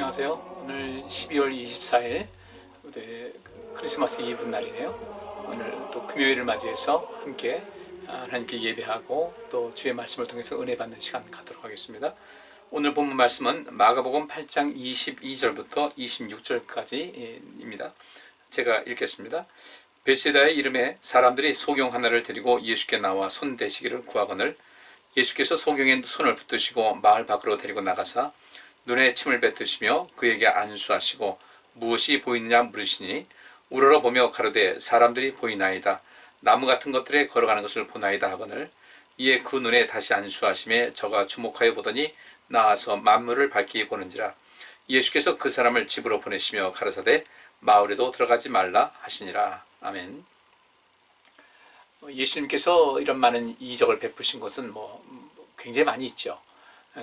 안녕하세요. 오늘 12월 24일 크리스마스 이브 날이네요. 오늘 또 금요일을 맞이해서 함께 하나님께 예배하고 또 주의 말씀을 통해서 은혜 받는 시간 갖도록 하겠습니다. 오늘 본문 말씀은 마가복음 8장 22절부터 26절까지입니다. 제가 읽겠습니다. 벳세다의 이름에 사람들이 소경 하나를 데리고 예수께 나와 손 대시기를 구하거늘 예수께서 소경의 손을 붙드시고 마을 밖으로 데리고 나가사 눈에 침을 뱉으시며 그에게 안수하시고 무엇이 보이느냐 물으시니 우러러보며 가로되 사람들이 보이나이다. 나무 같은 것들에 걸어가는 것을 보나이다 하거늘 이에 그 눈에 다시 안수하심에 저가 주목하여 보더니 나와서 만물을 밝히 보는지라. 예수께서 그 사람을 집으로 보내시며 가라사대 마을에도 들어가지 말라 하시니라. 아멘. 예수님께서 이런 많은 이적을 베푸신 것은 굉장히 많이 있죠.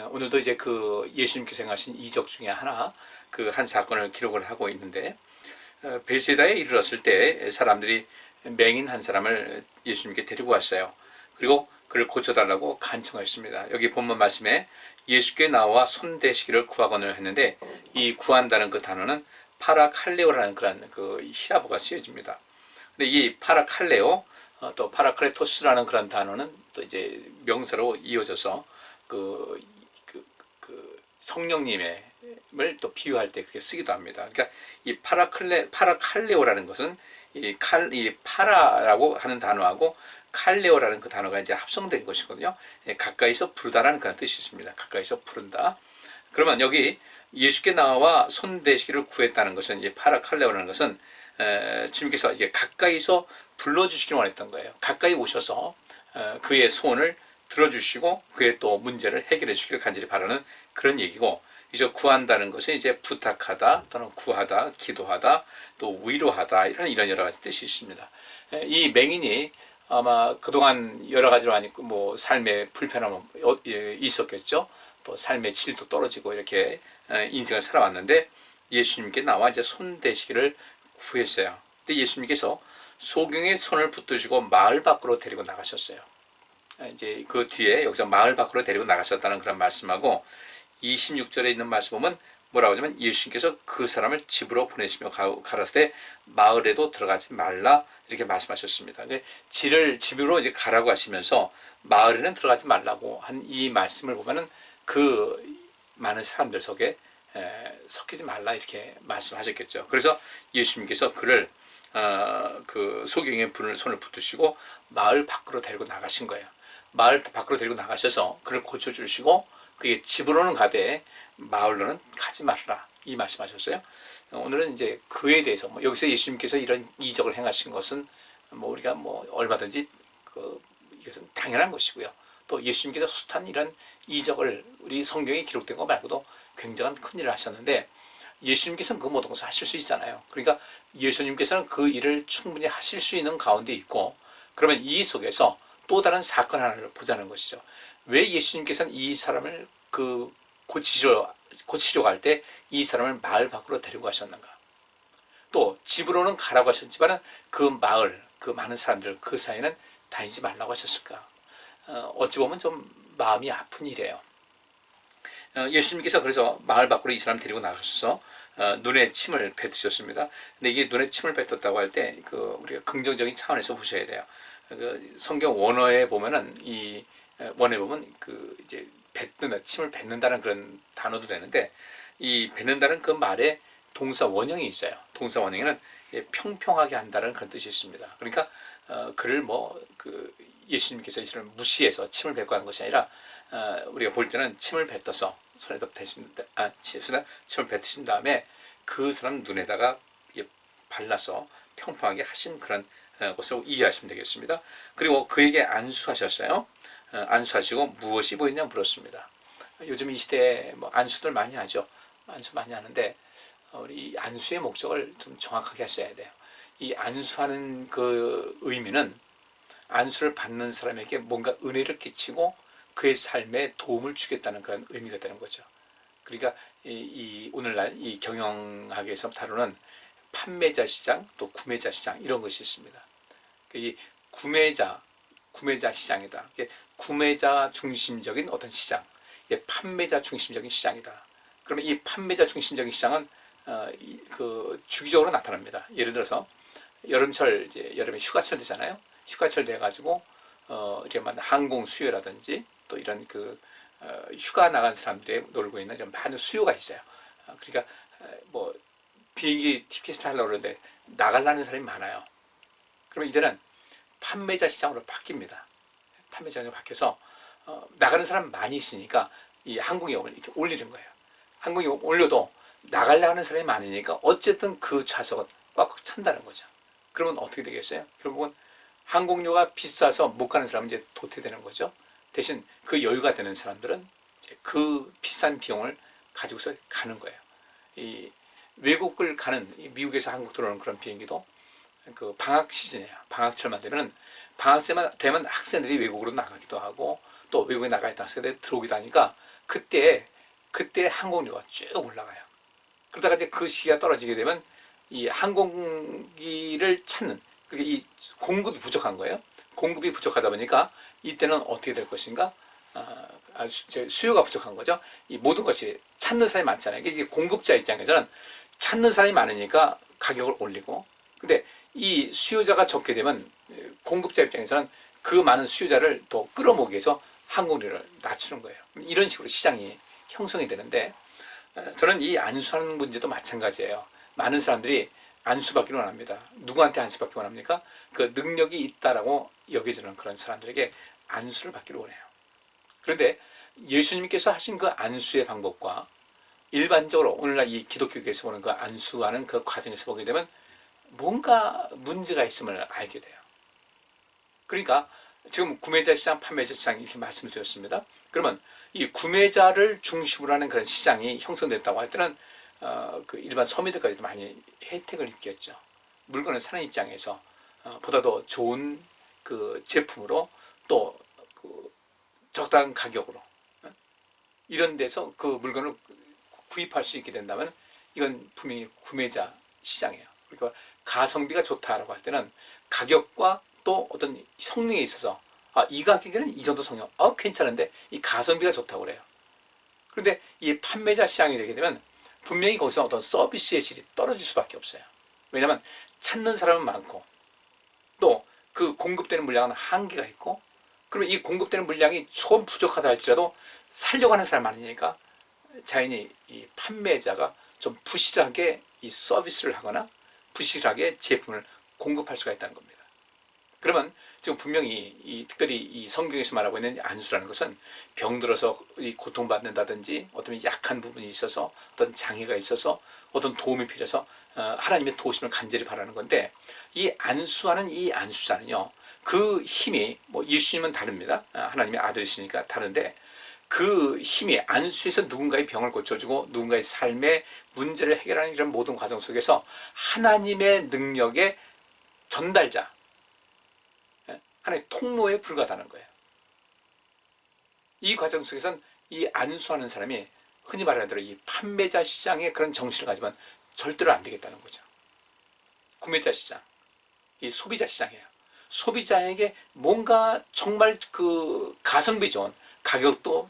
오늘도 이제 그 예수님께서 행하신 이적 중에 하나, 그 한 사건을 기록을 하고 있는데, 벳세다에 이르렀을 때 사람들이 맹인 한 사람을 예수님께 데리고 왔어요. 그리고 그를 고쳐달라고 간청했습니다. 여기 본문 말씀에 예수께 나와 손 대시기를 구하거늘 했는데, 이 구한다는 그 단어는 파라칼레오라는 그런 그 히라보가 쓰여집니다. 근데 이 파라칼레오, 또 파라클레토스라는 그런 단어는 또 이제 명사로 이어져서 성령님을 또 비유할 때 그렇게 쓰기도 합니다. 그러니까 이 파라칼레오라는 것은 이 파라라고 하는 단어하고 칼레오라는 그 단어가 이제 합성된 것이거든요. 가까이서 부르다라는 그런 뜻이 있습니다. 가까이서 부른다. 그러면 여기 예수께 나와 손 대시기를 구했다는 것은 이 파라칼레오라는 것은 주님께서 이제 가까이서 불러주시기를 원했던 거예요. 가까이 오셔서 그의 소원을 들어주시고 그의 또 문제를 해결해 주기를 간절히 바라는 그런 얘기고, 이제 구한다는 것은 이제 부탁하다 또는 구하다, 기도하다, 또 위로하다 이런 여러 가지 뜻이 있습니다. 이 맹인이 아마 그동안 여러 가지로 많이 삶의 불편함이 있었겠죠. 또 삶의 질도 떨어지고 이렇게 인생을 살아왔는데 예수님께 나와 이제 손 대시기를 구했어요. 근데 예수님께서 소경의 손을 붙드시고 마을 밖으로 데리고 나가셨어요. 이제 그 뒤에 여기서 마을 밖으로 데리고 나가셨다는 그런 말씀하고 26절에 있는 말씀 보면 뭐라고 하냐면 예수님께서 그 사람을 집으로 보내시며 가라사대 마을에도 들어가지 말라 이렇게 말씀하셨습니다. 집으로 이제 가라고 하시면서 마을에는 들어가지 말라고 한 이 말씀을 보면은 그 많은 사람들 속에 섞이지 말라 이렇게 말씀하셨겠죠. 그래서 예수님께서 그를 그 소경의 손을 붙드시고 마을 밖으로 데리고 나가신 거예요. 마을 밖으로 데리고 나가셔서 그를 고쳐주시고 그게 집으로는 가되 마을로는 가지 말라 이 말씀하셨어요. 오늘은 이제 그에 대해서 여기서 예수님께서 이런 이적을 행하신 것은 우리가 얼마든지 이것은 당연한 것이고요. 또 예수님께서 숱한 이런 이적을 우리 성경에 기록된 거 말고도 굉장한 큰 일을 하셨는데 예수님께서는 그 모든 것을 하실 수 있잖아요. 그러니까 예수님께서는 그 일을 충분히 하실 수 있는 가운데 있고, 그러면 이 속에서 또 다른 사건 하나를 보자는 것이죠. 왜 예수님께서는 이 사람을 고치려고 할 때 이 사람을 마을 밖으로 데리고 가셨는가? 또 집으로는 가라고 하셨지만 그 마을, 그 많은 사람들 그 사이에는 다니지 말라고 하셨을까? 어찌 보면 좀 마음이 아픈 일이에요. 예수님께서 그래서 마을 밖으로 이 사람 데리고 나가셔서 눈에 침을 뱉으셨습니다. 근데 이게 눈에 침을 뱉었다고 할 때 우리가 긍정적인 차원에서 보셔야 돼요. 성경 원어에 보면은 원어에 보면 이제 뱉는다, 침을 뱉는다는 그런 단어도 되는데 이 뱉는다는 그 말에 동사 원형이 있어요. 동사 원형에는 평평하게 한다는 그런 뜻이 있습니다. 그러니까 그를 예수님께서 이 사람을 무시해서 침을 뱉고 한 것이 아니라 우리가 볼 때는 침을 뱉어서 손에다 침을 뱉으신 다음에 그 사람 눈에다가 발라서 평평하게 하신 그런 것으로 이해하시면 되겠습니다. 그리고 그에게 안수하셨어요. 안수하시고 무엇이 보이냐 물었습니다. 요즘 이 시대에 안수들 많이 하죠. 안수 많이 하는데 우리 안수의 목적을 좀 정확하게 하셔야 돼요. 이 안수하는 그 의미는 안수를 받는 사람에게 뭔가 은혜를 끼치고 그의 삶에 도움을 주겠다는 그런 의미가 되는 거죠. 그러니까 오늘날 이 경영학에서 다루는 판매자 시장 또 구매자 시장 이런 것이 있습니다. 이 구매자 시장이다. 구매자 중심적인 어떤 시장, 판매자 중심적인 시장이다. 그러면 이 판매자 중심적인 시장은 주기적으로 나타납니다. 예를 들어서 여름철, 이제 여름에 휴가철 되잖아요. 휴가철 돼가지고 이제 항공 수요라든지 또 이런 휴가 나간 사람들이 놀고 있는 이런 많은 수요가 있어요. 그러니까 뭐 비행기 티켓을 타려고 그러는데 나가려는 사람이 많아요. 그러면 이들은 판매자 시장으로 바뀝니다. 판매자 시장으로 바뀌어서 나가는 사람 많이 있으니까 이 항공요금을 이렇게 올리는 거예요. 항공요금 올려도 나가려고 하는 사람이 많으니까 어쨌든 그 좌석은 꽉꽉 찬다는 거죠. 그러면 어떻게 되겠어요? 결국은 항공료가 비싸서 못 가는 사람은 이제 도태되는 거죠. 대신 그 여유가 되는 사람들은 이제 그 비싼 비용을 가지고서 가는 거예요. 이 외국을 가는, 미국에서 한국 들어오는 그런 비행기도 방학 시즌이에요. 방학철만 되면, 방학세만 되면 학생들이 외국으로 나가기도 하고 또 외국에 나가 있던 학생들이 들어오기도 하니까 그때 항공료가 쭉 올라가요. 그러다가 이제 그 시기가 떨어지게 되면 이 항공기를 찾는, 그러니까 이 공급이 부족한 거예요. 공급이 부족하다 보니까 이때는 어떻게 될 것인가? 수요가 부족한 거죠. 이 모든 것이 찾는 사람이 많잖아요. 이게 공급자 입장에서는 찾는 사람이 많으니까 가격을 올리고, 근데 이 수요자가 적게 되면 공급자 입장에서는 그 많은 수요자를 더 끌어모으기 위해서 항공료를 낮추는 거예요. 이런 식으로 시장이 형성이 되는데, 저는 이 안수하는 문제도 마찬가지예요. 많은 사람들이 안수받기를 원합니다. 누구한테 안수받기 원합니까? 그 능력이 있다라고 여겨지는 그런 사람들에게 안수를 받기를 원해요. 그런데 예수님께서 하신 그 안수의 방법과 일반적으로 오늘날 이 기독교계에서 보는 그 안수하는 그 과정에서 보게 되면 뭔가 문제가 있음을 알게 돼요. 그러니까 지금 구매자 시장, 판매자 시장 이렇게 말씀을 드렸습니다. 그러면 이 구매자를 중심으로 하는 그런 시장이 형성됐다고 할 때는 그 일반 서민들까지도 많이 혜택을 입겠죠. 물건을 사는 입장에서 보다 더 좋은 그 제품으로 또 적당한 가격으로 이런 데서 그 물건을 구입할 수 있게 된다면 이건 분명히 구매자 시장이에요. 그러니까 가성비가 좋다라고 할 때는 가격과 또 어떤 성능에 있어서 이 가격에는 이 정도 성능 괜찮은데 이 가성비가 좋다고 그래요. 그런데 이 판매자 시장이 되게 되면 분명히 거기서 어떤 서비스의 질이 떨어질 수밖에 없어요. 왜냐하면 찾는 사람은 많고 또 그 공급되는 물량은 한계가 있고, 그러면 이 공급되는 물량이 조금 부족하다 할지라도 살려고 하는 사람이 많으니까 자연히 이 판매자가 좀 부실하게 이 서비스를 하거나 부실하게 제품을 공급할 수가 있다는 겁니다. 그러면 지금 분명히 특별히 이 성경에서 말하고 있는 안수라는 것은 병들어서 고통받는다든지 어떤 약한 부분이 있어서 어떤 장애가 있어서 어떤 도움이 필요해서 하나님의 도우심을 간절히 바라는 건데, 이 안수하는 이 안수자는요, 그 힘이 예수님은 다릅니다. 하나님의 아들이시니까 다른데 그 힘이 안수에서 누군가의 병을 고쳐주고 누군가의 삶의 문제를 해결하는 이런 모든 과정 속에서 하나님의 능력의 전달자, 하나의 통로에 불과하다는 거예요. 이 과정 속에서는 이 안수하는 사람이 흔히 말하는 대로 이 판매자 시장의 그런 정신을 가지면 절대로 안 되겠다는 거죠. 구매자 시장, 이 소비자 시장이에요. 소비자에게 뭔가 정말 그 가성비 좋은, 가격도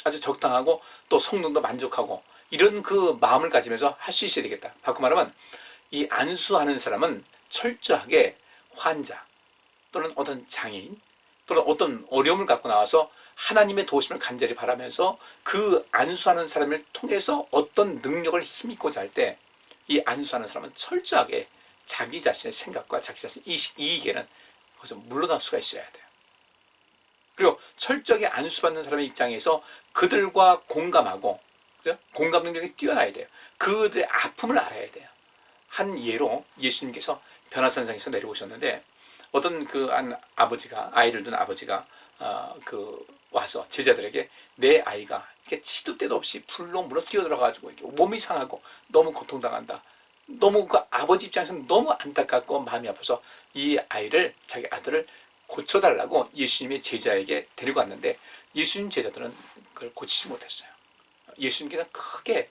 아주 적당하고 또 성능도 만족하고 이런 그 마음을 가지면서 할 수 있어야 되겠다. 바꿔 말하면 이 안수하는 사람은 철저하게 환자 또는 어떤 장애인 또는 어떤 어려움을 갖고 나와서 하나님의 도우심을 간절히 바라면서 그 안수하는 사람을 통해서 어떤 능력을 힘입고자 할 때 이 안수하는 사람은 철저하게 자기 자신의 생각과 자기 자신의 이익에는 거기서 물러날 수가 있어야 돼요. 그리고 철저하게 안수받는 사람의 입장에서 그들과 공감하고, 그죠? 공감 능력이 뛰어나야 돼요. 그들의 아픔을 알아야 돼요. 한 예로 예수님께서 변화산상에서 내려오셨는데 어떤 한 아버지가, 아이를 둔 아버지가 와서 제자들에게 내 아이가 이렇게 시도 때도 없이 불로 물어 뛰어들어가지고 몸이 상하고 너무 고통당한다. 너무 그 아버지 입장에서는 너무 안타깝고 마음이 아파서 이 아이를, 자기 아들을 고쳐달라고 예수님의 제자에게 데리고 왔는데 예수님 제자들은 그걸 고치지 못했어요. 예수님께서 크게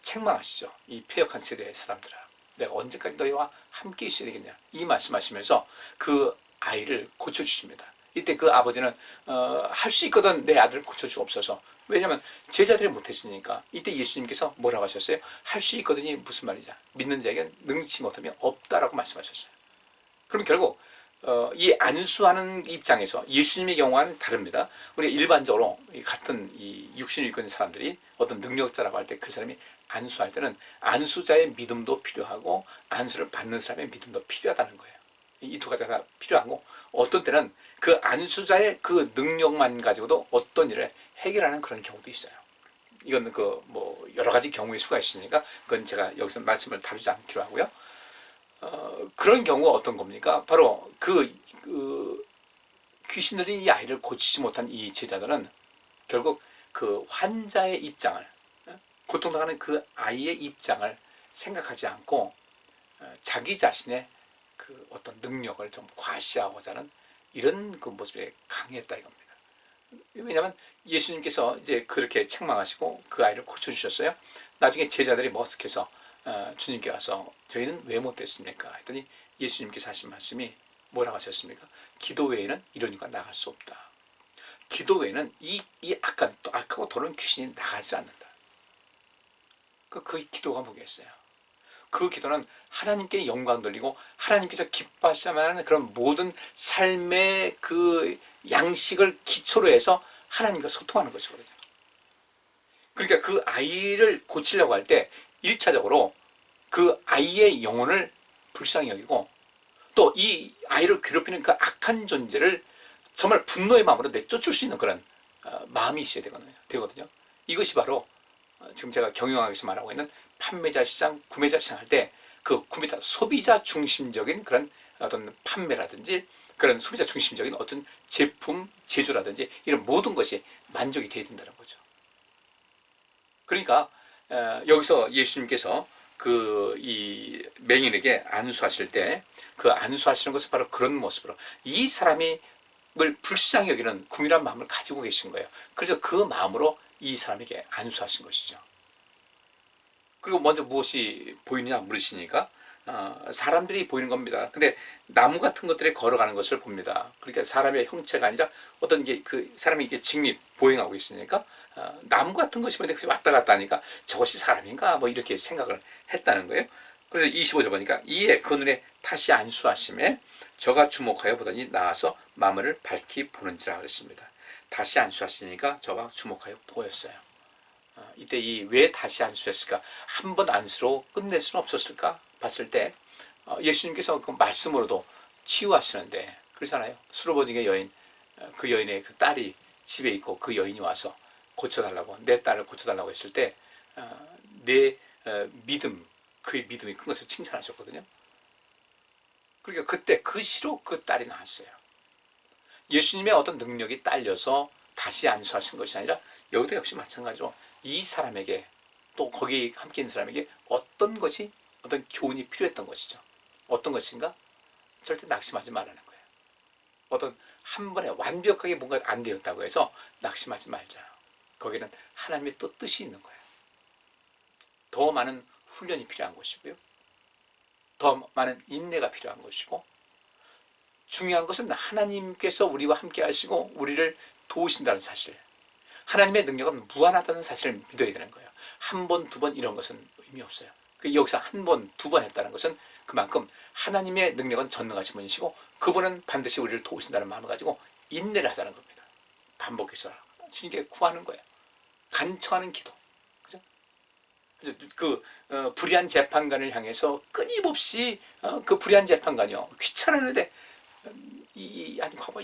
책망하시죠. 이 폐역한 세대의 사람들아, 내가 언제까지 너희와 함께 있어야 되겠냐, 이 말씀하시면서 그 아이를 고쳐주십니다. 이때 그 아버지는 할 수 있거든 내 아들을 고쳐주옵소서. 왜냐하면 제자들이 못했으니까. 이때 예수님께서 뭐라고 하셨어요? 할 수 있거든이 무슨 말이냐? 믿는 자에겐 능치 못함이 없다라고 말씀하셨어요. 그럼 결국 이 안수하는 입장에서 예수님의 경우와는 다릅니다. 우리가 일반적으로 같은 이 육신을 입고 있는 사람들이 어떤 능력자라고 할 때 그 사람이 안수할 때는 안수자의 믿음도 필요하고 안수를 받는 사람의 믿음도 필요하다는 거예요. 이 두 가지가 다 필요하고 어떤 때는 그 안수자의 그 능력만 가지고도 어떤 일을 해결하는 그런 경우도 있어요. 이건 그 뭐 여러 가지 경우의 수가 있으니까 그건 제가 여기서 말씀을 다루지 않기로 하고요. 그런 경우가 어떤 겁니까? 바로 귀신 들린 이 아이를 고치지 못한 이 제자들은 결국 그 환자의 입장을, 고통당하는 그 아이의 입장을 생각하지 않고 자기 자신의 그 어떤 능력을 좀 과시하고자 하는 이런 그 모습에 강했다 이겁니다. 왜냐하면 예수님께서 이제 그렇게 책망하시고 그 아이를 고쳐주셨어요. 나중에 제자들이 머쓱해서 주님께 와서 저희는 왜 못됐습니까? 했더니 예수님께서 하신 말씀이 뭐라고 하셨습니까? 기도 외에는 이런 이가 나갈 수 없다. 기도 외에는 이 악하고 더러운 귀신이 나가지 않는다. 그 기도가 뭐겠어요? 그 기도는 하나님께 영광 돌리고 하나님께서 기뻐하시야만 하는 그런 모든 삶의 그 양식을 기초로 해서 하나님과 소통하는 것이거든요. 그러니까 그 아이를 고치려고 할 때 1차적으로 그 아이의 영혼을 불쌍히 여기고 또 이 아이를 괴롭히는 그 악한 존재를 정말 분노의 마음으로 내쫓을 수 있는 그런 마음이 있어야 되거든요. 이것이 바로 지금 제가 경영학에서 말하고 있는 판매자 시장, 구매자 시장 할 때 그 구매자, 소비자 중심적인 그런 어떤 판매라든지 그런 소비자 중심적인 어떤 제품, 제조라든지 이런 모든 것이 만족이 되어야 된다는 거죠. 그러니까 여기서 예수님께서 이 맹인에게 안수하실 때 그 안수하시는 것은 바로 그런 모습으로 이 사람을 불쌍히 여기는 궁일한 마음을 가지고 계신 거예요. 그래서 그 마음으로 이 사람에게 안수하신 것이죠. 그리고 먼저 무엇이 보이느냐 물으시니까 사람들이 보이는 겁니다. 근데 나무 같은 것들이 걸어가는 것을 봅니다. 그러니까 사람의 형체가 아니라 어떤 게 그 사람이 이게 직립 보행하고 있으니까 나무 같은 것이 보이는데 왔다 갔다 하니까 저것이 사람인가 뭐 이렇게 생각을 했다는 거예요. 그래서 25절 보니까 이에 그 눈에 다시 안수하심에 저가 주목하여 보더니 나와서 마물을 밝히 보는지라 그랬습니다. 다시 안수하시니까 저가 주목하여 보였어요. 이때 왜 다시 안수했을까? 한 번 안수로 끝낼 수는 없었을까? 봤을 때 예수님께서 그 말씀으로도 치유하시는데 그러잖아요. 수로보증의 여인, 그 여인의 그 딸이 집에 있고 그 여인이 와서 고쳐달라고, 내 딸을 고쳐달라고 했을 때 내 믿음, 그의 믿음이 큰 것을 칭찬하셨거든요. 그러니까 그때 그 시로 그 딸이 나왔어요. 예수님의 어떤 능력이 딸려서 다시 안수하신 것이 아니라 여기도 역시 마찬가지로 이 사람에게 또 거기 함께 있는 사람에게 어떤 교훈이 필요했던 것이죠. 어떤 것인가? 절대 낙심하지 말라는 거예요. 어떤 한 번에 완벽하게 뭔가 안 되었다고 해서 낙심하지 말자. 거기는 하나님의 또 뜻이 있는 거예요. 더 많은 훈련이 필요한 것이고요. 더 많은 인내가 필요한 것이고 중요한 것은 하나님께서 우리와 함께 하시고 우리를 도우신다는 사실, 하나님의 능력은 무한하다는 사실을 믿어야 되는 거예요. 한 번, 두 번 이런 것은 의미 없어요. 여기서 한 번, 두 번 했다는 것은 그만큼 하나님의 능력은 전능하신 분이시고 그분은 반드시 우리를 도우신다는 마음을 가지고 인내를 하자는 겁니다. 반복해서 주님께 구하는 거예요. 간청하는 기도. 그죠? 불의한 재판관을 향해서 끊임없이 그 불의한 재판관이요. 귀찮았는데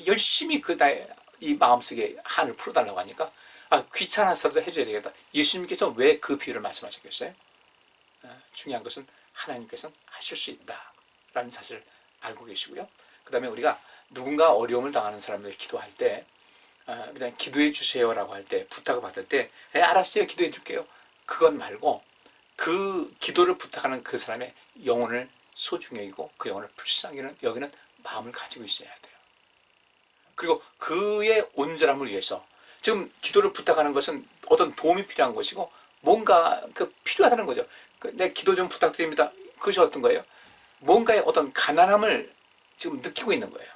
열심히 이 마음속에 한을 풀어달라고 하니까 귀찮아서라도 해줘야 되겠다. 예수님께서 왜 그 비유를 말씀하셨겠어요? 중요한 것은 하나님께서는 하실 수 있다라는 사실을 알고 계시고요. 그 다음에 우리가 누군가 어려움을 당하는 사람들 기도할 때 그냥 기도해 주세요라고 할 때, 부탁을 받을 때 알았어요, 기도해 줄게요. 그건 말고 그 기도를 부탁하는 그 사람의 영혼을 소중히 여기고 그 영혼을 불쌍히 여기는 마음을 가지고 있어야 돼요. 그리고 그의 온전함을 위해서 지금 기도를 부탁하는 것은 어떤 도움이 필요한 것이고 뭔가 필요하다는 거죠. 내 기도 좀 부탁드립니다. 그것이 어떤 거예요? 뭔가의 어떤 가난함을 지금 느끼고 있는 거예요.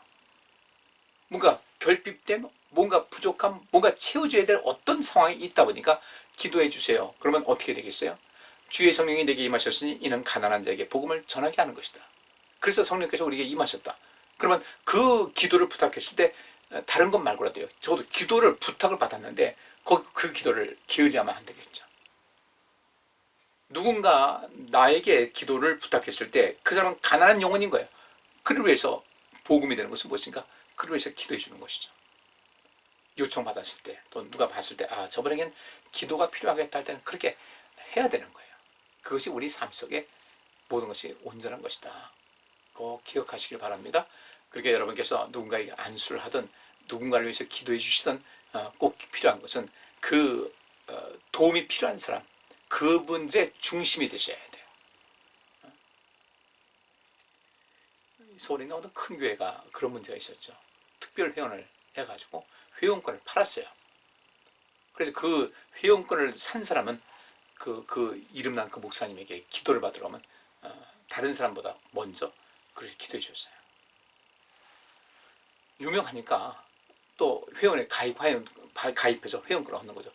뭔가 결핍됨, 뭔가 부족함, 뭔가 채워줘야 될 어떤 상황이 있다 보니까 기도해 주세요. 그러면 어떻게 되겠어요? 주의 성령이 내게 임하셨으니 이는 가난한 자에게 복음을 전하게 하는 것이다. 그래서 성령께서 우리에게 임하셨다. 그러면 그 기도를 부탁했을 때 다른 것 말고라도요. 저도 기도를 부탁을 받았는데 그 기도를 게을리하면 안 되겠죠. 누군가 나에게 기도를 부탁했을 때 그 사람은 가난한 영혼인 거예요. 그를 위해서 복음이 되는 것은 무엇인가? 그를 위해서 기도해 주는 것이죠. 요청받았을 때, 또 누가 봤을 때, 아, 저분에겐 기도가 필요하겠다 할 때는 그렇게 해야 되는 거예요. 그것이 우리 삶 속에 모든 것이 온전한 것이다. 꼭 기억하시길 바랍니다. 그렇게 여러분께서 누군가에게 안수를 하든 누군가를 위해서 기도해 주시든 꼭 필요한 것은 그 도움이 필요한 사람, 그분들의 중심이 되셔야 돼요. 서울에 있는 어떤 큰 교회가 그런 문제가 있었죠. 특별 회원을 해가지고 회원권을 팔았어요. 그래서 그 회원권을 산 사람은 그 이름난 그 목사님에게 기도를 받으러 오면 다른 사람보다 먼저 그렇게 기도해 줬어요. 유명하니까 또 회원에 가입해서 회원권을 얻는 거죠.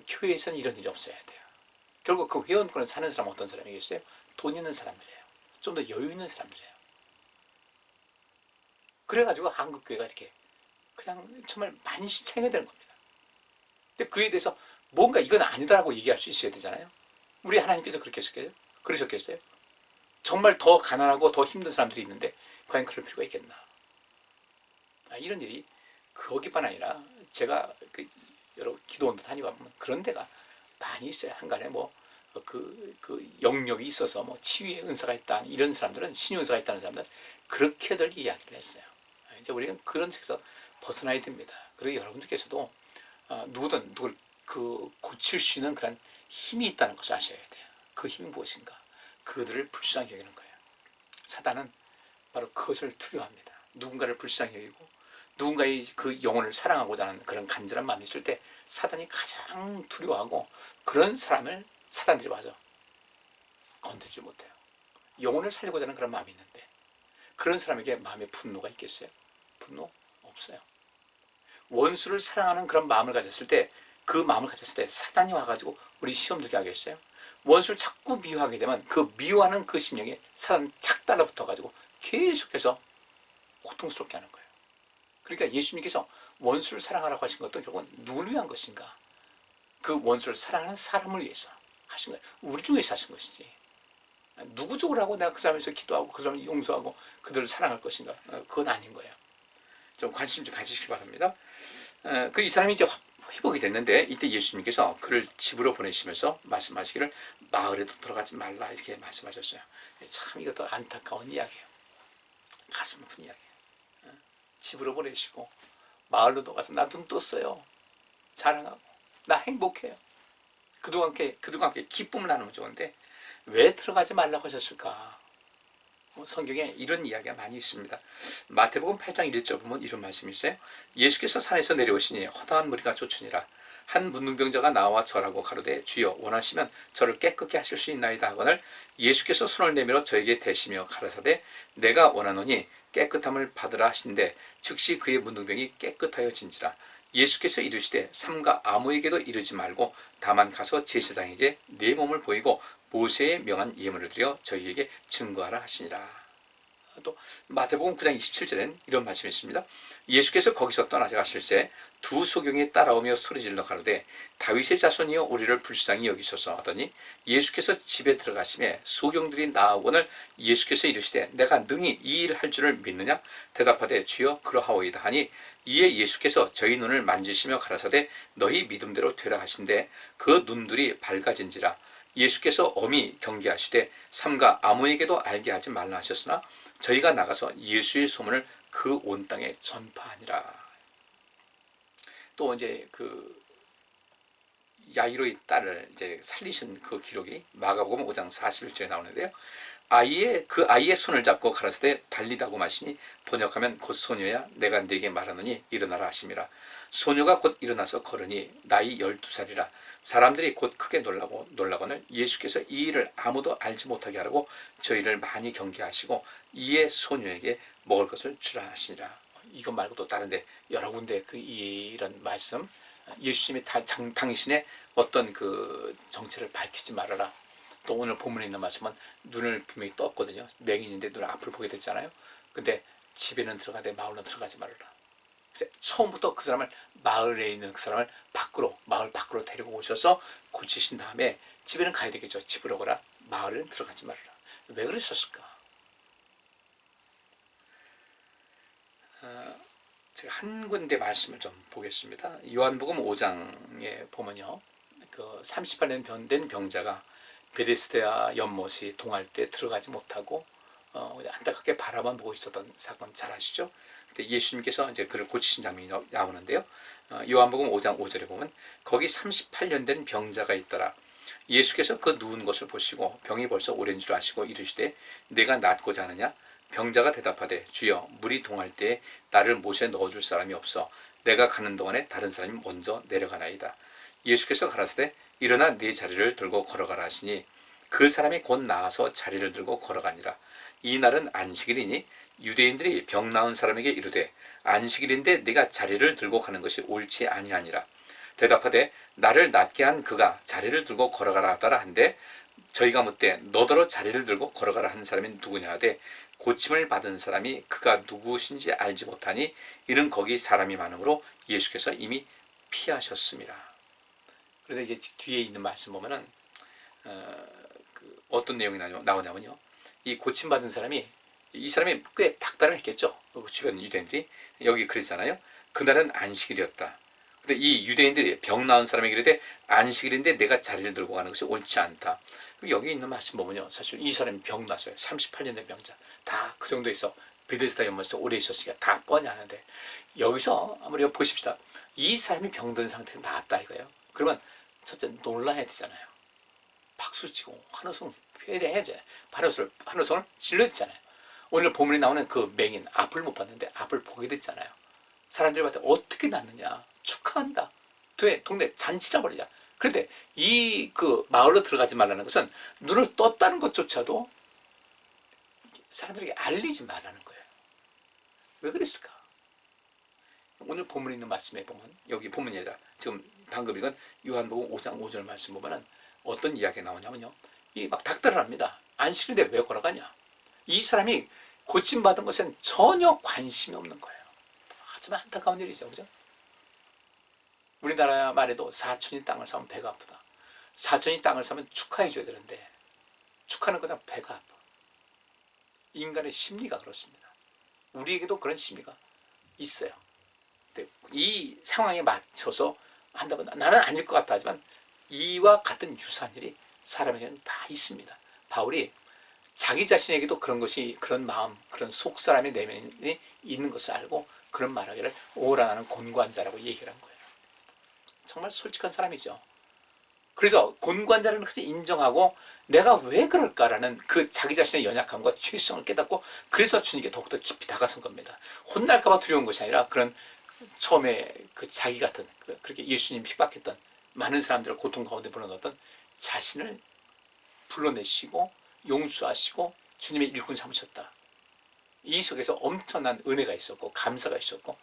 교회에서는 이런 일이 없어야 돼요. 결국 그 회원권을 사는 사람은 어떤 사람이겠어요? 돈 있는 사람들이에요. 좀 더 여유 있는 사람들이에요. 그래가지고 한국교회가 이렇게 그냥 정말 만신창이 되는 겁니다. 근데 그에 대해서 뭔가 이건 아니다라고 얘기할 수 있어야 되잖아요. 우리 하나님께서 그렇게 그러셨겠어요? 정말 더 가난하고 더 힘든 사람들이 있는데 과연 그럴 필요가 있겠나? 이런 일이 거기만 아니라 제가 여러 기도원도 다니고 보면 그런 데가 많이 있어요. 한간에 그 영역이 있어서 치유의 은사가 있다 이런 사람들은 신유 은사가 있다는 사람들은 그렇게들 이야기를 했어요. 이제 우리는 그런 책에서 벗어나야 됩니다. 그리고 여러분들께서도 누구든 누굴 고칠 수 있는 그런 힘이 있다는 것을 아셔야 돼요. 그 힘이 무엇인가? 그들을 불쌍히 여기는 거예요. 사단은 바로 그것을 두려워합니다. 누군가를 불쌍히 여기고 누군가의 그 영혼을 사랑하고자 하는 그런 간절한 마음이 있을 때 사단이 가장 두려워하고 그런 사람을 사단들이 와서 건드리지 못해요. 영혼을 살리고자 하는 그런 마음이 있는데 그런 사람에게 마음에 분노가 있겠어요? 분노? 없어요. 원수를 사랑하는 그런 마음을 가졌을 때 그 마음을 가졌을 때 사단이 와가지고 우리 시험 들게 하겠어요? 원수를 자꾸 미워하게 되면 그 미워하는 그 심령에 사단이 착 달라붙어가지고 계속해서 고통스럽게 하는 거예요. 그러니까 예수님께서 원수를 사랑하라고 하신 것도 결국은 누구를 위한 것인가? 그 원수를 사랑하는 사람을 위해서 하신 거예요. 우리를 위해서 하신 것이지. 누구적으로 하고 내가 그 사람에서 기도하고 그 사람을 용서하고 그들을 사랑할 것인가? 그건 아닌 거예요. 좀 관심 좀 가지시기 바랍니다. 이 사람이 이제 회복이 됐는데 이때 예수님께서 그를 집으로 보내시면서 말씀하시기를 마을에도 들어가지 말라 이렇게 말씀하셨어요. 참 이것도 안타까운 이야기예요. 가슴 아픈 이야기예요. 집으로 보내시고 마을로도 가서 나 눈 떴어요. 자랑하고 나 행복해요. 그들과 함께 기쁨을 나누면 좋은데 왜 들어가지 말라고 하셨을까? 성경에 이런 이야기가 많이 있습니다. 마태복음 8장 1절 보면 이런 말씀이 있어요. 예수께서 산에서 내려오시니 허다한 무리가 쫓으니라. 한 문둥병자가 나와 절하고 가로되 주여 원하시면 저를 깨끗게 하실 수 있나이다 하거늘 예수께서 손을 내밀어 저에게 대시며 가라사대 내가 원하노니 깨끗함을 받으라 하신데 즉시 그의 문둥병이 깨끗하여진지라. 예수께서 이르시되 삼가 아무에게도 이르지 말고 다만 가서 제사장에게 내 몸을 보이고 모세의 명한 예물을 드려 저희에게 증거하라 하시니라. 또 마태복음 9장 27절엔 이런 말씀이 있습니다. 예수께서 거기서 떠나가실새 두 소경이 따라오며 소리질러 가로되 다윗의 자손이여 우리를 불쌍히 여기소서 하더니 예수께서 집에 들어가심에 소경들이 나아오거늘 예수께서 이르시되 내가 능히 이 일을 할 줄을 믿느냐? 대답하되 주여 그러하오이다 하니 이에 예수께서 저희 눈을 만지시며 가라사대 너희 믿음대로 되라 하신데 그 눈들이 밝아진지라. 예수께서 엄히 경계하시되 삼가 아무에게도 알게 하지 말라 하셨으나 저희가 나가서 예수의 소문을 그 온 땅에 전파하니라. 또 이제 그 야이로의 딸을 이제 살리신 그 기록이 마가복음 5장 41절에 나오는데요. 그 아이의 손을 잡고 가라사대 달리다고 마시니 번역하면 곧 소녀야 내가 네게 말하노니 일어나라 하심이라. 소녀가 곧 일어나서 걸으니 나이 12살이라. 사람들이 곧 크게 놀라거늘 예수께서 이 일을 아무도 알지 못하게 하라고 저희를 많이 경계하시고 이에 소녀에게 먹을 것을 주라 하시니라. 이것 말고도 다른데 여러 군데 이런 말씀, 예수님이 당신의 어떤 그 정체를 밝히지 말아라. 또 오늘 본문에 있는 말씀은 눈을 분명히 떴거든요. 맹인인데 눈을 앞을 보게 됐잖아요. 근데 집에는 들어가되 마을로 들어가지 말아라. 그래서 처음부터 그 사람을, 마을에 있는 그 사람을 마을 밖으로 데리고 오셔서 고치신 다음에 집에는 가야 되겠죠. 집으로 오거라. 마을에는 들어가지 말아라. 왜 그러셨을까? 제가 한 군데 말씀을 좀 보겠습니다. 요한복음 5장에 보면요, 그 38년 된 병자가 베데스다 연못이 동할 때 들어가지 못하고 안타깝게 바라만 보고 있었던 사건 잘 아시죠? 그때 예수님께서 이제 그를 고치신 장면이 나오는데요. 요한복음 5장 5절에 보면 거기 38년 된 병자가 있더라. 예수께서 그 누운 것을 보시고 병이 벌써 오랜 줄 아시고 이르시되 내가 낫고자 하느냐? 병자가 대답하되 주여 물이 동할 때에 나를 못에 넣어줄 사람이 없어 내가 가는 동안에 다른 사람이 먼저 내려가나이다. 예수께서 가라사대 일어나 네 자리를 들고 걸어가라 하시니 그 사람이 곧 나아서 자리를 들고 걸어가니라. 이 날은 안식일이니 유대인들이 병 나은 사람에게 이르되 안식일인데 네가 자리를 들고 가는 것이 옳지 아니하니라. 대답하되 나를 낫게 한 그가 자리를 들고 걸어가라 하더라 한데 저희가 묻되 너더러 자리를 들고 걸어가라 하는 사람이 누구냐 하되 고침을 받은 사람이 그가 누구신지 알지 못하니 이는 거기 사람이 많으므로 예수께서 이미 피하셨습니다. 그런데 이제 뒤에 있는 말씀 보면은 어떤 내용이 나오냐면요, 이 고침받은 사람이, 이 사람이 꽤 닥달을 했겠죠. 그 주변 유대인들이. 여기 그랬잖아요. 그날은 안식일이었다. 근데 이 유대인들이 병 나은 사람에게 이르되 안식일인데 내가 자리를 들고 가는 것이 옳지 않다. 여기 있는 말씀 보면요, 사실 이 사람이 병 났어요. 38년 된 병자. 다 그 정도 있어. 베데스다 연못에서 오래 있었으니까 다 뻔히 아는데, 여기서 아무리 보십시다. 이 사람이 병든 상태에서 나았다 이거예요. 그러면 첫째 놀라야 되잖아요. 박수치고 환호성 해야지. 환호성을 질러야 되잖아요. 오늘 본문에 나오는 그 맹인, 앞을 못 봤는데 앞을 보게 됐잖아요. 사람들이 봤을 때 어떻게 났느냐, 축하한다, 동네 잔치라 버리자. 그런데 이 그 마을로 들어가지 말라는 것은 눈을 떴다는 것조차도 사람들에게 알리지 말라는 거예요. 왜 그랬을까? 오늘 본문에 있는 말씀에 보면, 여기 본문이 아니라 지금 방금 읽은 요한복음 5장 5절 말씀 보면은 어떤 이야기가 나오냐면요, 이 막 닥달을 합니다. 안식일인데 왜 걸어가냐? 이 사람이 고침받은 것엔 전혀 관심이 없는 거예요. 하지만 안타까운 일이죠, 그죠? 우리나라 말에도 사촌이 땅을 사면 배가 아프다. 사촌이 땅을 사면 축하해줘야 되는데 축하는 그냥 배가 아파. 인간의 심리가 그렇습니다. 우리에게도 그런 심리가 있어요. 근데 이 상황에 맞춰서 한다면 나는 아닐 것 같다 하지만 이와 같은 유사한 일이 사람에게는 다 있습니다. 바울이 자기 자신에게도 그런 마음, 그런 속 사람의 내면이 있는 것을 알고 그런 말하기를 오라나는 곤고한 자라고 얘기를 한 거예요. 정말 솔직한 사람이죠. 그래서 곤고한 자라는 것을 인정하고 내가 왜 그럴까라는 그 자기 자신의 연약함과 죄성을 깨닫고, 그래서 주님께 더욱더 깊이 다가선 겁니다. 혼날까봐 두려운 것이 아니라 그런 처음에 그 자기 같은, 그렇게 예수님 핍박했던 많은 사람들을 고통 가운데 불어넣었던 자신을 불러내시고 용서하시고 주님의 일꾼 삼으셨다. 이 속에서 엄청난 은혜가 있었고 감사가 있었고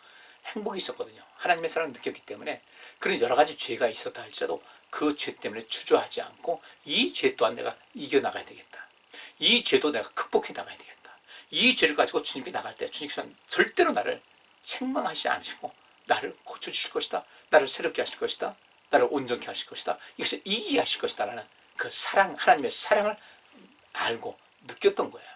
행복이 있었거든요. 하나님의 사랑을 느꼈기 때문에. 그런 여러 가지 죄가 있었다 할지라도 그 죄 때문에 주저하지 않고 이 죄 또한 내가 이겨나가야 되겠다. 이 죄도 내가 극복해 나가야 되겠다. 이 죄를 가지고 주님께 나갈 때 주님께서는 절대로 나를 책망하시지 않으시고 나를 고쳐주실 것이다. 나를 새롭게 하실 것이다. 나를 온전케 하실 것이다. 이것을 이기게 하실 것이다 라는 그 사랑, 하나님의 사랑을 알고 느꼈던 거예요.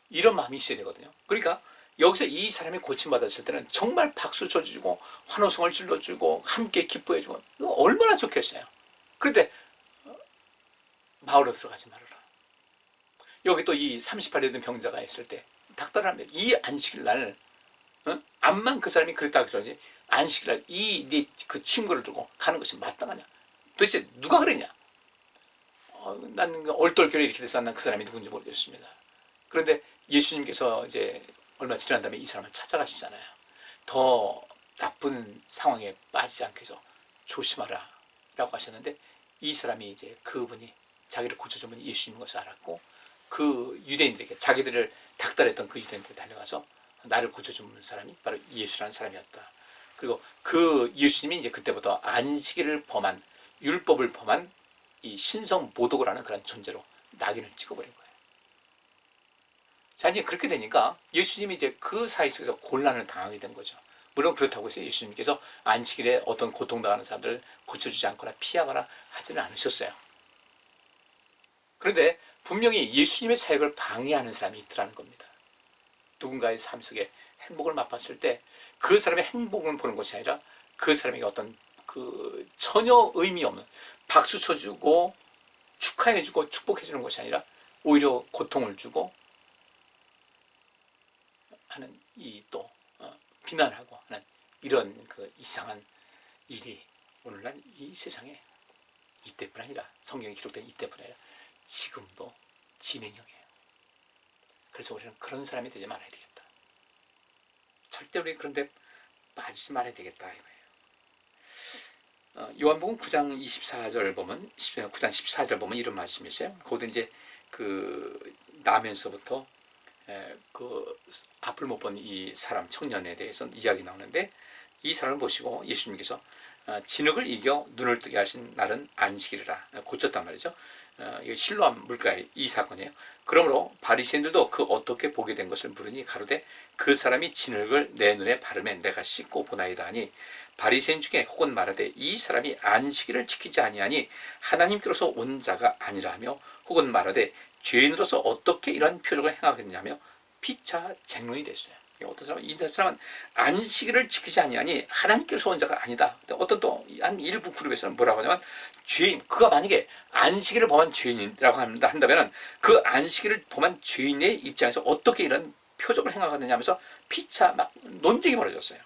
이런 마음이 있어야 되거든요. 그러니까 여기서 이 사람이 고침받았을 때는 정말 박수 쳐주고 환호성을 질러주고 함께 기뻐해주고, 이거 얼마나 좋겠어요. 그런데 마을로 들어가지 말아라. 여기 또 이 38년 된 병자가 있을 때 닥달을 합니다. 이 안식일 날, 암만 그 사람이 그랬다 그러지, 안식일 날 이 네 그 친구를 두고 가는 것이 마땅하냐? 도대체 누가 그랬냐? 나는 얼떨결에 이렇게 돼서 난 그 사람이 누군지 모르겠습니다. 그런데 예수님께서 이제 얼마 지난 다음에 이 사람을 찾아가시잖아요. 더 나쁜 상황에 빠지지 않게 해서 조심하라 라고 하셨는데, 이 사람이 이제 그분이 자기를 고쳐준 분이 예수님인 것을 알았고 그 유대인들에게, 자기들을 닥달했던 그 유대인들에게 달려가서 나를 고쳐준 사람이 바로 예수라는 사람이었다. 그리고 그 예수님이 이제 그때부터 안식일을 범한, 율법을 범한 이 신성 모독을 하는 그런 존재로 낙인을 찍어버린 거예요. 자, 이제 그렇게 되니까 예수님이 이제 그 사회 속에서 곤란을 당하게 된 거죠. 물론 그렇다고 해서 예수님께서 안식일에 어떤 고통당하는 사람들을 고쳐주지 않거나 피하거나 하지는 않으셨어요. 그런데 분명히 예수님의 사역을 방해하는 사람이 있더라는 겁니다. 누군가의 삶 속에 행복을 맛봤을 때 그 사람의 행복을 보는 것이 아니라 그 사람에게 어떤 그 전혀 의미 없는, 박수 쳐주고 축하해주고 축복해주는 것이 아니라 오히려 고통을 주고 하는, 이 또 비난하고 하는 이런 그 이상한 일이 오늘날 이 세상에 이때뿐 아니라, 성경에 기록된 이때뿐 아니라 지금도 진행형이에요. 그래서 우리는 그런 사람이 되지 말아야 되겠다. 절대 우리 그런데 빠지지 말아야 되겠다 이거예요. 요한복음 9장 24절 보면, 9장 14절 보면 이런 말씀이 있어요. 거기도 이제 그 나면서부터 그 앞을 못 본 이 사람, 청년에 대해서 이야기 나오는데, 이 사람을 보시고 예수님께서 진흙을 이겨 눈을 뜨게 하신 날은 안식일이라 고쳤단 말이죠. 이거 실로암 물가의 이 사건이에요. 그러므로 바리새인들도 그 어떻게 보게 된 것을 물으니 가로되 그 사람이 진흙을 내 눈에 바르면 내가 씻고 보나이다 하니, 바리새인 중에 혹은 말하되 이 사람이 안식일을 지키지 아니하니 하나님께로서 온 자가 아니라 하며, 혹은 말하되 죄인으로서 어떻게 이런 표적을 행하겠느냐며 피차 쟁론이 됐어요. 어떤 사람은 이 사람은 안식일을 지키지 아니하니 하나님께로서 온 자가 아니다. 어떤 또 한 일부 그룹에서는 뭐라고 하냐면, 죄인, 그가 만약에 안식일을 범한 죄인이라고 한다면 그 안식일을 범한 죄인의 입장에서 어떻게 이런 표적을 행하겠느냐 하면서 피차 막 논쟁이 벌어졌어요.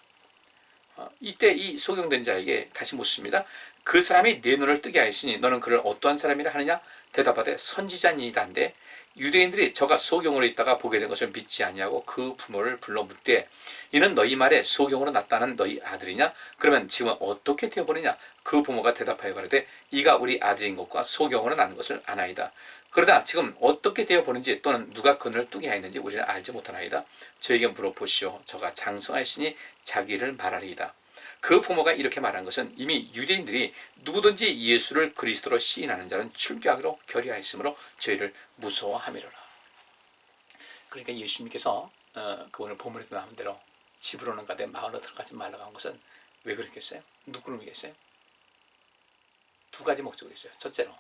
이때 이 소경된 자에게 다시 묻습니다. 그 사람이 내 눈을 뜨게 하였으니 너는 그를 어떠한 사람이라 하느냐? 대답하되 선지자니이다 한데, 유대인들이 저가 소경으로 있다가 보게 된 것을 믿지 아니하고 그 부모를 불러 묻되 이는 너희 말에 소경으로 나타난 너희 아들이냐? 그러면 지금 어떻게 되어버리냐? 그 부모가 대답하여 가로되 이가 우리 아들인 것과 소경으로 나는 것을 아나이다. 그러나 지금 어떻게 되어보는지 또는 누가 그늘을 뜨게 하였는지 우리는 알지 못하나이다. 저에게 물어보시오. 저가 장성하시니 자기를 말하리이다. 그 부모가 이렇게 말한 것은 이미 유대인들이 누구든지 예수를 그리스도로 시인하는 자는 출교하기로 결의하였으므로 저희를 무서워함이로라. 그러니까 예수님께서 그 오늘 본문에도 나온 대로 집으로는 가되 마을로 들어가지 말라고 한 것은 왜 그랬겠어요? 누구를 위해서요? 두 가지 목적이 있어요. 첫째로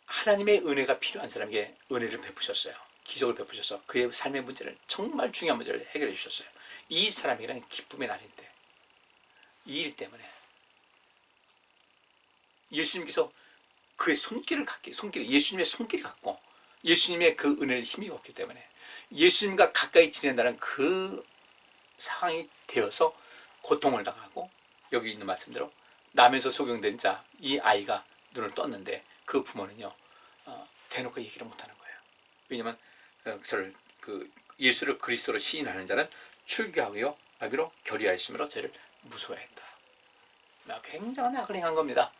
하나님의 은혜가 필요한 사람에게 은혜를 베푸셨어요. 기적을 베푸셔서 그의 삶의 문제를, 정말 중요한 문제를 해결해 주셨어요. 이 사람에게는 기쁨의 날인데, 이 일 때문에 예수님께서 그의 예수님의 손길이 갖고 예수님의 그 은혜를 힘입었기 때문에 예수님과 가까이 지낸다는 그 상황이 되어서 고통을 당하고, 여기 있는 말씀대로 남에서 소경된 자, 이 아이가 눈을 떴는데 그 부모는요 대놓고 얘기를 못하는 거예요. 왜냐하면 저를 예수를 그리스도로 시인하는 자는 출교하기로 결의하였으므로 저를 무서워했다. 굉장한 악을 행한 겁니다.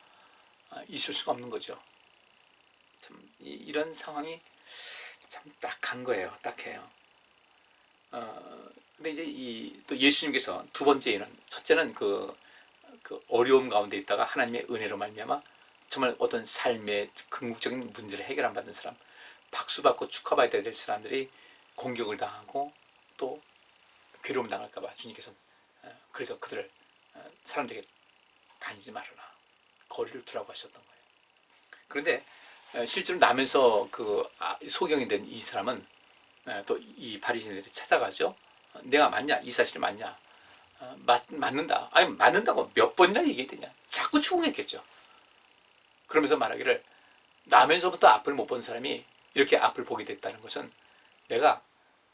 있을 수가 없는 거죠. 참 이런 상황이 참 딱한 거예요. 딱해요. 근데 이제 또 예수님께서 두 번째 일은, 첫째는 그 어려움 가운데 있다가 하나님의 은혜로 말미암아 정말 어떤 삶의 궁극적인 문제를 해결 안 받는 사람, 박수받고 축하받아야 될 사람들이 공격을 당하고 또 괴로움 당할까 봐 주님께서 그래서 그들을 사람들에게 다니지 말아라, 거리를 두라고 하셨던 거예요. 그런데 실제로 나면서 소경이 된 이 사람은 또 이 바리새인들이 찾아가죠. 내가 맞냐? 이 사실이 맞냐? 맞는다. 아니 맞는다고 몇 번이나 얘기해야 되냐? 자꾸 추궁했겠죠. 그러면서 말하기를, 나면서부터 앞을 못 본 사람이 이렇게 앞을 보게 됐다는 것은 내가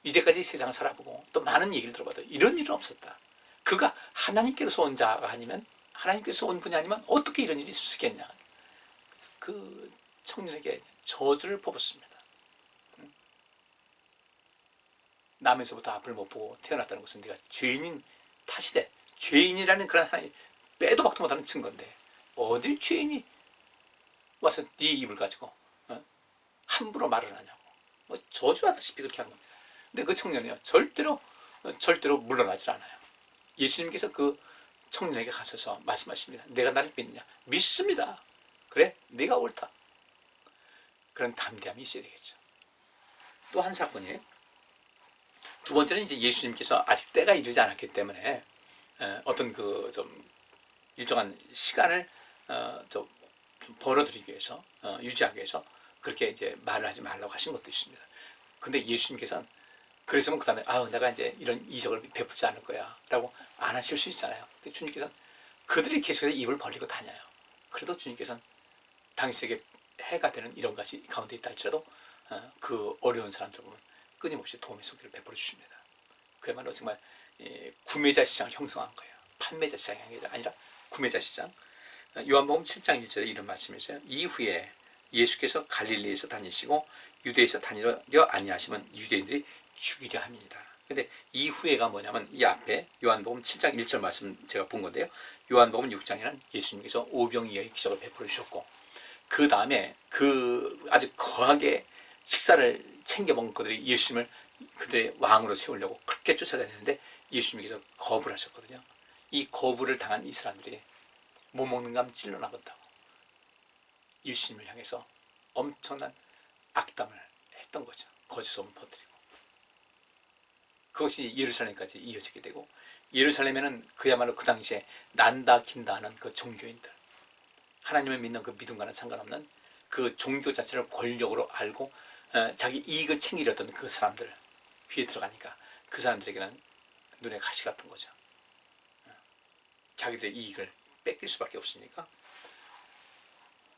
이제까지 세상을 살아보고 또 많은 얘기를 들어봐도 이런 일은 없었다. 그가 하나님께로서 온 자가 아니면, 하나님께서 온 분이 아니면 어떻게 이런 일이 있을 수 있겠냐. 그 청년에게 저주를 뽑았습니다. 나면서부터 앞을 못 보고 태어났다는 것은 네가 죄인인 탓이돼. 죄인이라는 그런 하나의 빼도 박도 못하는 증거인데 어딜 죄인이 와서 네 입을 가지고 함부로 말을 하냐고. 저주하다시피 그렇게 한 겁니다. 근데 그 청년이요, 절대로 물러나질 않아요. 예수님께서 그 청년에게 가셔서 말씀하십니다. 내가 나를 믿느냐? 믿습니다. 그래, 네가 옳다. 그런 담대함이 있어야 되겠죠. 또 한 사건이에요. 두 번째는 이제 예수님께서 아직 때가 이르지 않았기 때문에 어떤 그 좀 일정한 시간을 좀 벌어들이기 위해서, 유지하기 위해서 그렇게 이제 말을 하지 말라고 하신 것도 있습니다. 근데 예수님께서는 그래서면 그 다음에 내가 이제 이런 이적을 베풀지 않을 거야 라고 안 하실 수 있잖아요. 근데 주님께서는 그들이 계속해서 입을 벌리고 다녀요. 그래도 주님께서는 당신에게 해가 되는 이런 것이 가운데 있다 할지라도 그 어려운 사람들 보면 끊임없이 도움의 손길을 베풀어 주십니다. 그야말로 정말 구매자 시장을 형성한 거예요. 판매자 시장이 아니라 구매자 시장. 요한복음 7장 1절에 이런 말씀이 있어요. 이후에 예수께서 갈릴리에서 다니시고 유대에서 다니려 아니하시면 유대인들이 죽이려 함이니라. 근데 이후에가 뭐냐면 이 앞에 요한복음 7장 1절 말씀 제가 본 건데요. 요한복음 6장에는 예수님께서 오병이어의 기적을 베풀어 주셨고, 그 다음에 그 아주 거하게 식사를 챙겨 먹은 그들이 예수님을 그들의 왕으로 세우려고 그렇게 쫓아다녔는데 예수님께서 거부를 하셨거든요. 이 거부를 당한 이 사람들이 못 먹는 감 찔러나본다고 예수님을 향해서 엄청난 악담을 했던 거죠. 거짓 소문 퍼뜨리고. 그것이 예루살렘까지 이어지게 되고, 예루살렘에는 그야말로 그 당시에 난다 긴다 하는 그 종교인들, 하나님을 믿는 그 믿음과는 상관없는 그 종교 자체를 권력으로 알고 자기 이익을 챙기려던 그 사람들 귀에 들어가니까 그 사람들에게는 눈에 가시 같은 거죠. 자기들의 이익을 뺏길 수밖에 없으니까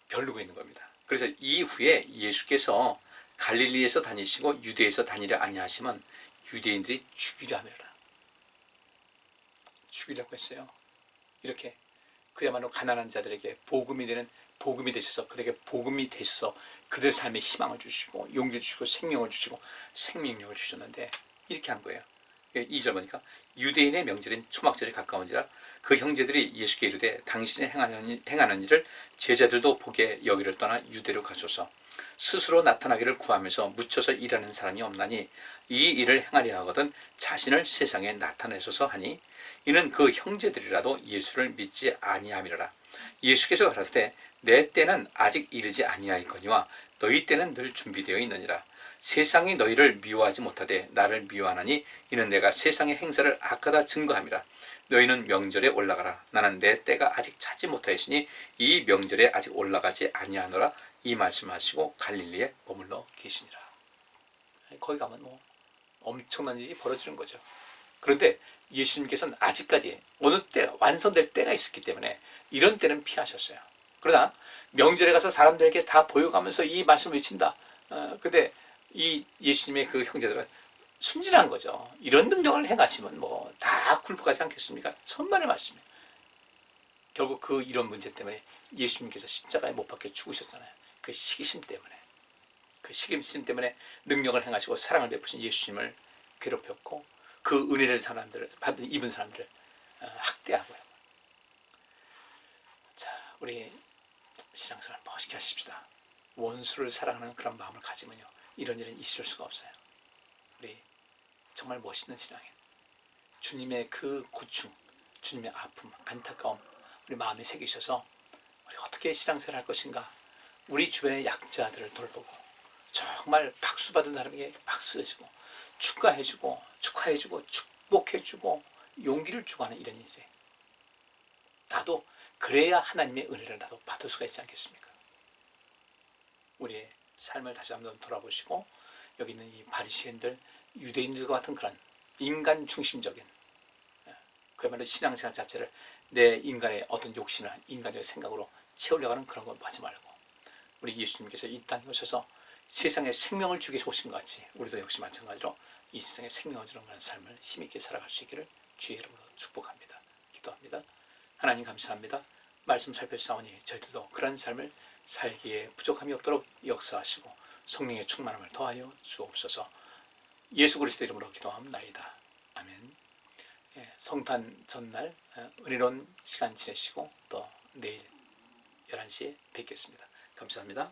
벼르고 있는 겁니다. 그래서 이후에 예수께서 갈릴리에서 다니시고 유대에서 다니려 아니하시면 유대인들이 죽이려 함이라. 죽이려고 했어요. 이렇게 그야말로 가난한 자들에게 복음이 되셔서 그들에게 복음이 되셔서 그들 삶에 희망을 주시고 용기를 주시고 생명을 주시고 생명력을 주셨는데 이렇게 한 거예요. 2절 보니까 유대인의 명절인 초막절이 가까운지라 그 형제들이 예수께 이르되 당신이 행하는 일을 제자들도 보게 여기를 떠나 유대로 가소서. 스스로 나타나기를 구하면서 묻혀서 일하는 사람이 없나니 이 일을 행하려 하거든 자신을 세상에 나타내소서 하니, 이는 그 형제들이라도 예수를 믿지 아니함이라. 예수께서 가라사대 내 때는 아직 이르지 아니하였거니와 너희 때는 늘 준비되어 있느니라. 세상이 너희를 미워하지 못하되 나를 미워하나니 이는 내가 세상의 행사를 악하다 증거함이라. 너희는 명절에 올라가라. 나는 내 때가 아직 차지 못하였으니 이 명절에 아직 올라가지 아니하노라. 이 말씀하시고 갈릴리에 머물러 계시니라. 거기 가면 뭐 엄청난 일이 벌어지는 거죠. 그런데 예수님께서는 아직까지 어느 때 완성될 때가 있었기 때문에 이런 때는 피하셨어요. 그러나 명절에 가서 사람들에게 다 보여가면서 이 말씀을 외친다. 근데 이 예수님의 그 형제들은 순진한 거죠. 이런 능력을 행하시면 뭐 다 굴복하지 않겠습니까? 천만의 말씀이에요. 결국 그 이런 문제 때문에 예수님께서 십자가에 못 박혀 죽으셨잖아요. 그 시기심 때문에. 그 시기심 때문에 능력을 행하시고 사랑을 베푸신 예수님을 괴롭혔고 그 은혜를 입은 사람들을 학대하고요. 자, 우리 신앙생활 멋있게 하십시다. 원수를 사랑하는 그런 마음을 가지면요, 이런 일은 있을 수가 없어요. 우리 정말 멋있는 신앙인, 주님의 그 고충, 주님의 아픔, 안타까움 우리 마음에 새기셔서 우리 어떻게 신앙생활 할 것인가, 우리 주변의 약자들을 돌보고 정말 박수받은 사람에게 박수해주고 축하해주고 축복해주고 용기를 주고 하는 이런 인생. 나도 그래야 하나님의 은혜를 나도 받을 수가 있지 않겠습니까? 우리의 삶을 다시 한번 돌아보시고 여기 있는 이 바리새인들, 유대인들과 같은 그런 인간 중심적인, 그야말로 신앙생활 자체를 내 인간의 어떤 욕심이나 인간적인 생각으로 채우려고 하는 그런 거 하지 말고, 우리 예수님께서 이 땅에 오셔서 세상에 생명을 주기 위해서 오신 것 같이 우리도 역시 마찬가지로 이 세상에 생명을 주는 그런 삶을 힘있게 살아갈 수 있기를 주의 이름으로 축복합니다. 기도합니다. 하나님 감사합니다. 말씀 살펴주사오니 저희들도 그런 삶을 살기에 부족함이 없도록 역사하시고 성령의 충만함을 더하여 주옵소서. 예수 그리스도 이름으로 기도합나이다. 아멘. 성탄 전날 은혜로운 시간 지내시고 또 내일 11시에 뵙겠습니다. 감사합니다.